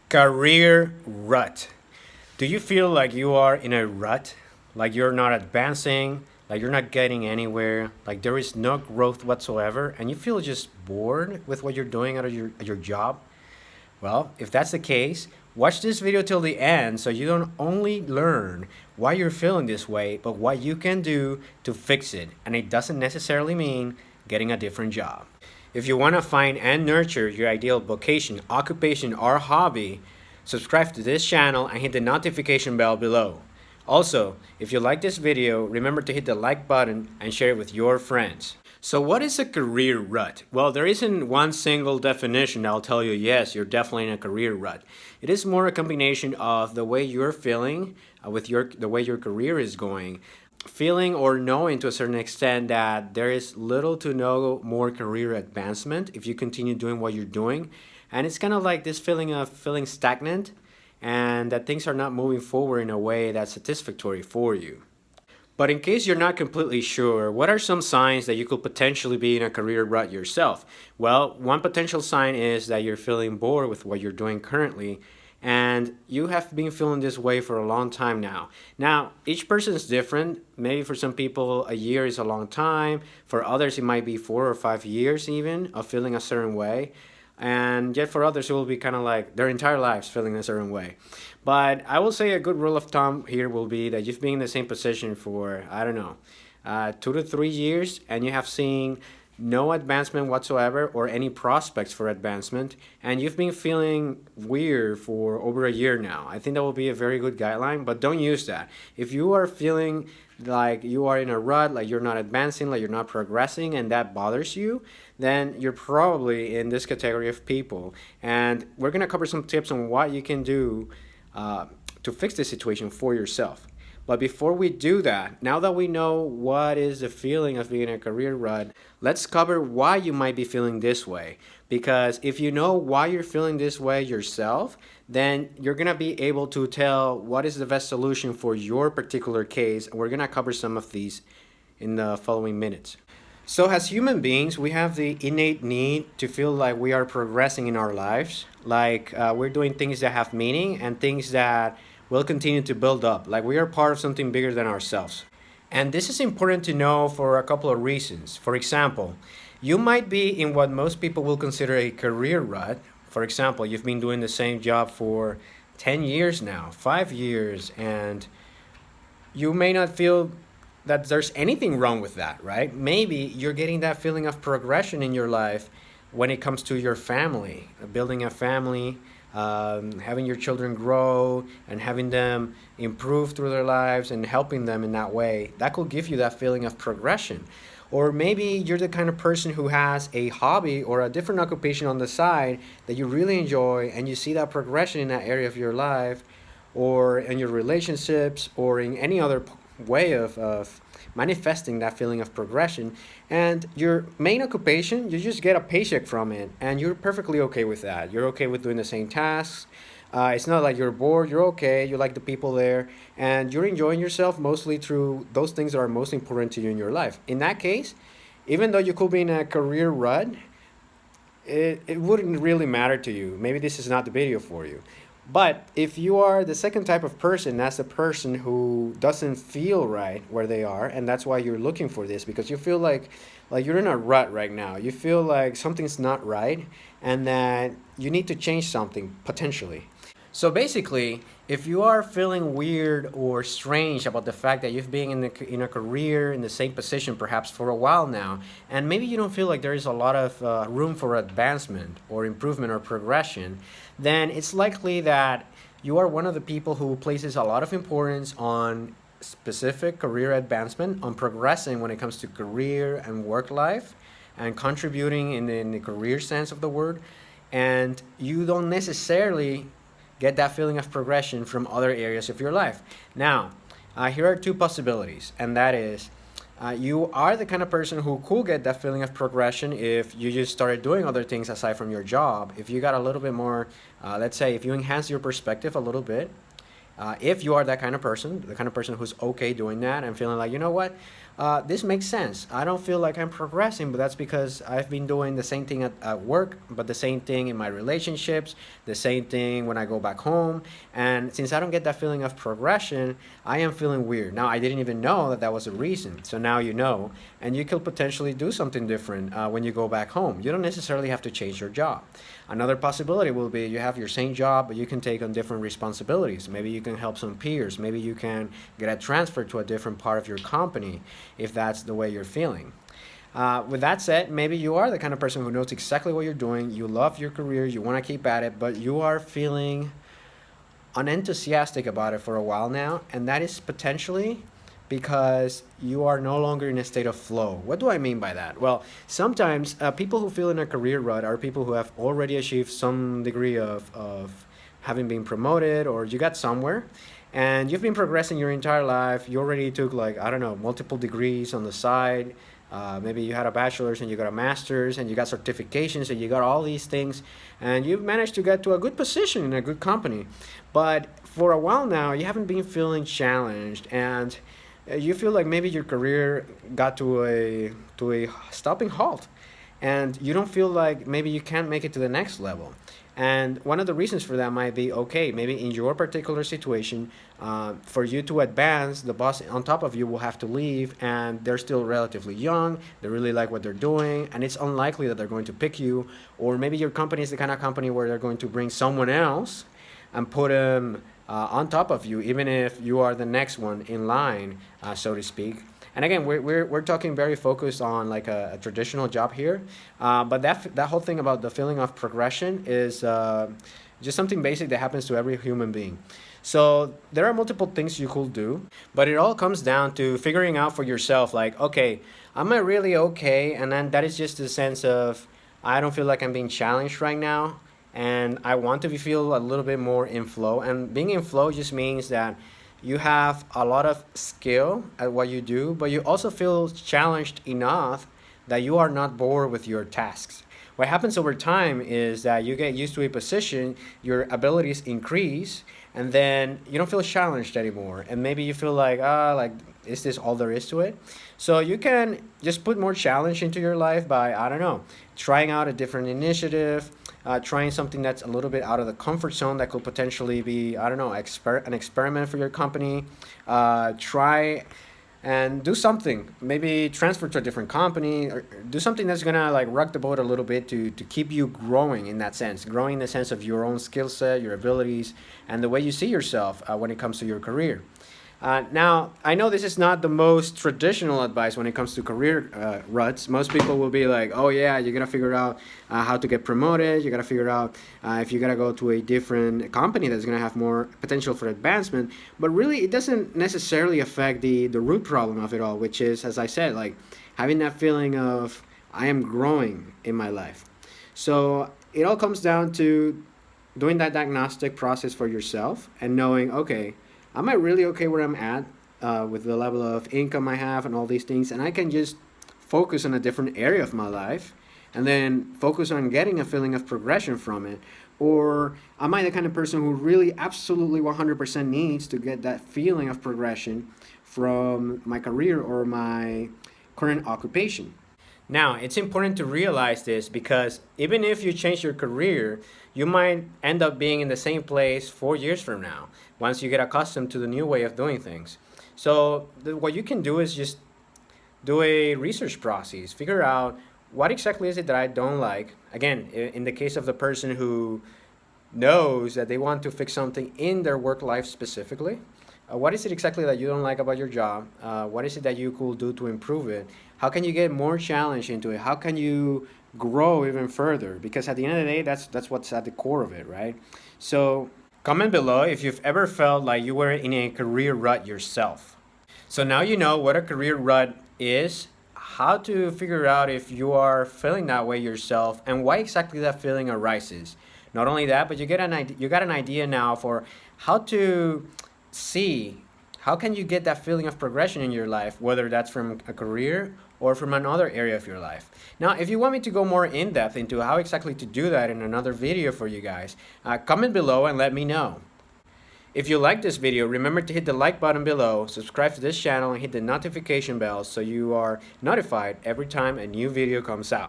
Career rut. Do you feel like you are in a rut? Like you're not advancing, like you're not getting anywhere, like there is no growth whatsoever, and you feel just bored with what you're doing at your job? Well, if that's the case, watch this video till the end so you don't only learn why you're feeling this way, but what you can do to fix it. And it doesn't necessarily mean getting a different job. If you want to find and nurture your ideal vocation, occupation, or hobby, subscribe to this channel and hit the notification bell below. Also, if you like this video, remember to hit the like button and share it with your friends. So what is a career rut? Well, there isn't one single definition that'll tell you, yes, you're definitely in a career rut. It is more a combination of the way you're feeling with the way your career is going, feeling or knowing to a certain extent that there is little to no more career advancement if you continue doing what you're doing. And it's kind of like this feeling of feeling stagnant and that things are not moving forward in a way that's satisfactory for you. But in case you're not completely sure, what are some signs that you could potentially be in a career rut yourself? Well, one potential sign is that you're feeling bored with what you're doing currently, and you have been feeling this way for a long time now. Now, each person is different. Maybe for some people, a year is a long time. For others, it might be 4 or 5 years even of feeling a certain way. And yet for others, it will be kind of like their entire lives feeling a certain way. But I will say a good rule of thumb here will be that you've been in the same position for, I don't know, 2 to 3 years, and you have seen no advancement whatsoever or any prospects for advancement, and you've been feeling weird for over a year now. I think that will be a very good guideline, but don't use that. If you are feeling like you are in a rut, like you're not advancing, like you're not progressing, and that bothers you, then you're probably in this category of people. And we're going to cover some tips on what you can do to fix this situation for yourself. But before we do that, now that we know what is the feeling of being in a career rut, let's cover why you might be feeling this way. Because if you know why you're feeling this way yourself, then you're going to be able to tell what is the best solution for your particular case. And we're going to cover some of these in the following minutes. So as human beings, we have the innate need to feel like we are progressing in our lives, like we're doing things that have meaning and things that will continue to build up, like we are part of something bigger than ourselves. And this is important to know for a couple of reasons. For example, you might be in what most people will consider a career rut. For example, you've been doing the same job for 10 years now, 5 years, and you may not feel that there's anything wrong with that, right? Maybe you're getting that feeling of progression in your life when it comes to your family, building a family, having your children grow and having them improve through their lives and helping them in that way. That could give you that feeling of progression. Or maybe you're the kind of person who has a hobby or a different occupation on the side that you really enjoy and you see that progression in that area of your life or in your relationships or in any other way of manifesting that feeling of progression. And your main occupation, you just get a paycheck from it and you're perfectly okay with that. You're okay with doing the same tasks. It's not like you're bored, you're okay, you like the people there, and you're enjoying yourself mostly through those things that are most important to you in your life. In that case, even though you could be in a career rut, it wouldn't really matter to you. Maybe this is not the video for you. But if you are the second type of person, that's the person who doesn't feel right where they are, and that's why you're looking for this, because you feel like you're in a rut right now. You feel like something's not right and that you need to change something potentially. So basically, if you are feeling weird or strange about the fact that you've been in a career in the same position perhaps for a while now, and maybe you don't feel like there is a lot of room for advancement or improvement or progression, then it's likely that you are one of the people who places a lot of importance on specific career advancement, on progressing when it comes to career and work life, and contributing in the career sense of the word, and you don't necessarily get that feeling of progression from other areas of your life. Now, here are two possibilities, and that is you are the kind of person who could get that feeling of progression if you just started doing other things aside from your job. If you got a little bit more, let's say, if you enhance your perspective a little bit, if you are that kind of person, the kind of person who's okay doing that and feeling like, you know what, this makes sense. I don't feel like I'm progressing, but that's because I've been doing the same thing at work, but the same thing in my relationships, the same thing when I go back home. And since I don't get that feeling of progression, I am feeling weird. Now, I didn't even know that that was a reason. So now you know, and you could potentially do something different when you go back home. You don't necessarily have to change your job. Another possibility will be you have your same job, but you can take on different responsibilities. Maybe you can help some peers. Maybe you can get a transfer to a different part of your company if that's the way you're feeling. With that said, maybe you are the kind of person who knows exactly what you're doing. You love your career, you want to keep at it, but you are feeling unenthusiastic about it for a while now, and that is potentially because you are no longer in a state of flow. What do I mean by that? Well, sometimes people who feel in a career rut are people who have already achieved some degree of having been promoted, or you got somewhere and you've been progressing your entire life. You already took, like, I don't know, multiple degrees on the side. Maybe you had a bachelor's and you got a master's and you got certifications and you got all these things, and you've managed to get to a good position in a good company. But for a while now, you haven't been feeling challenged, and you feel like maybe your career got to a stopping halt, and you don't feel like maybe you can't make it to the next level. And one of the reasons for that might be, okay, maybe in your particular situation, for you to advance, the boss on top of you will have to leave, and they're still relatively young. They really like what they're doing, and it's unlikely that they're going to pick you. Or maybe your company is the kind of company where they're going to bring someone else and put them on top of you, even if you are the next one in line, so to speak. And again, we're talking very focused on like a traditional job here, but that whole thing about the feeling of progression is just something basic that happens to every human being. So there are multiple things you could do, but it all comes down to figuring out for yourself, like, okay, am I really okay? And then that is just a sense of, I don't feel like I'm being challenged right now, and I want to feel a little bit more in flow. And being in flow just means that you have a lot of skill at what you do, but you also feel challenged enough that you are not bored with your tasks. What happens over time is that you get used to a position, your abilities increase, and then you don't feel challenged anymore. And maybe you feel like, like, is this all there is to it? So you can just put more challenge into your life by, I don't know, trying out a different initiative, trying something that's a little bit out of the comfort zone that could potentially be, I don't know, an experiment for your company. Try and do something, maybe transfer to a different company, or do something that's gonna like rock the boat a little bit to keep you growing in that sense, growing in the sense of your own skill set, your abilities, and the way you see yourself when it comes to your career. Now, I know this is not the most traditional advice when it comes to career ruts. Most people will be like, oh yeah, you gotta figure out how to get promoted, you gotta figure out if you gotta go to a different company that's gonna have more potential for advancement. But really, it doesn't necessarily affect the root problem of it all, which is, as I said, like having that feeling of, I am growing in my life. So it all comes down to doing that diagnostic process for yourself and knowing, okay, am I really okay where I'm at with the level of income I have and all these things? And I can just focus on a different area of my life and then focus on getting a feeling of progression from it. Or am I the kind of person who really absolutely 100% needs to get that feeling of progression from my career or my current occupation? Now, it's important to realize this because even if you change your career, you might end up being in the same place 4 years from now once you get accustomed to the new way of doing things. So, what you can do is just do a research process, figure out what exactly is it that I don't like. Again, in the case of the person who knows that they want to fix something in their work life specifically, what is it exactly that you don't like about your job? What is it that you could do to improve it? How can you get more challenge into it? How can you grow even further? Because at the end of the day, that's what's at the core of it, right? So comment below if you've ever felt like you were in a career rut yourself. So now you know what a career rut is, how to figure out if you are feeling that way yourself, and why exactly that feeling arises. Not only that, but you got an idea now for how to see how can you get that feeling of progression in your life, whether that's from a career or from another area of your life. Now, if you want me to go more in depth into how exactly to do that in another video for you guys, comment below and let me know. If you like this video, remember to hit the like button below, subscribe to this channel, and hit the notification bell so you are notified every time a new video comes out.